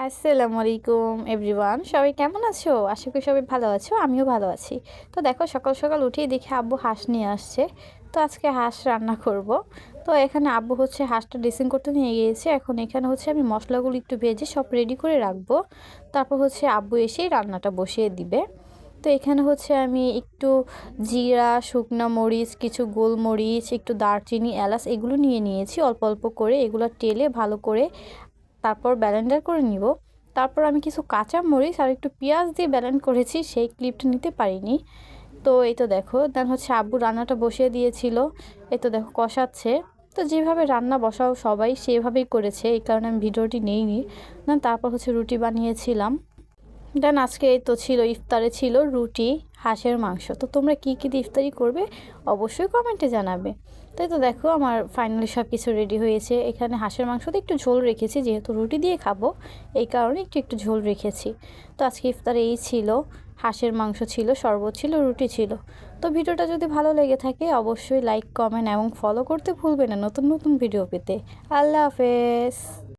আসসালামু আলাইকুম এভরিওয়ান, সবাই কেমন আছো? আশা করি সবাই ভালো আছো, আমিও ভালো আছি। তো দেখো, সকাল সকাল উঠেই দেখি আব্বু হাঁস নিয়ে আসছে। তো আজকে হাঁস রান্না করব। তো এখানে আব্বু হচ্ছে হাঁসটা ড্রেসিং করতে নিয়ে গিয়েছে। এখন এখানে হচ্ছে আমি মশলাগুলো একটু ভেজে সব রেডি করে রাখবো। তারপর হচ্ছে আব্বু এসেই রান্নাটা বসিয়ে দিবে। তো এখানে হচ্ছে আমি একটু জিরা, শুকনো মরিচ, কিছু গোলমরিচ, একটু দারচিনি, এলাচ এগুলো নিয়ে নিয়েছি অল্প অল্প করে। এগুলো টেলে ভালো করে তারপর ব্লেন্ডার করে নিব। তারপর আমি কিছু কাঁচা মরিচ আর একটু পেঁয়াজ দিয়ে ব্লেন্ড করেছি, সেই ক্লিপটা নিতে পারিনি। তো এই তো দেখো, দেন হচ্ছে আব্বু রান্নাটা বসিয়ে দিয়েছিল। এই তো দেখো কষাচ্ছে। তো যেভাবে রান্না বসাও সবাই সেভাবেই করেছে, এই কারণে আমি ভিডিওটি নেইনি। দেন তারপর হচ্ছে রুটি বানিয়েছিলাম। দেন আজকে এই তো ছিল, ইফতারে ছিল রুটি, হাঁসের মাংস। তো তোমরা কী কী দিয়ে ইফতারি করবে অবশ্যই কমেন্টে জানাবে। তাই তো দেখো, আমার ফাইনালি সব কিছু রেডি হয়েছে। এখানে হাঁসের মাংসতে একটু ঝোল রেখেছি, যেহেতু রুটি দিয়ে খাবো এই কারণে একটু একটু ঝোল রেখেছি। তো আজকে ইফতারে এই ছিল, হাঁসের মাংস ছিল, শরবত ছিল, রুটি ছিল। তো ভিডিওটা যদি ভালো লেগে থাকে অবশ্যই লাইক, কমেন্ট এবং ফলো করতে ভুলবে না নতুন নতুন ভিডিও পেতে। আল্লাহ হাফেজ।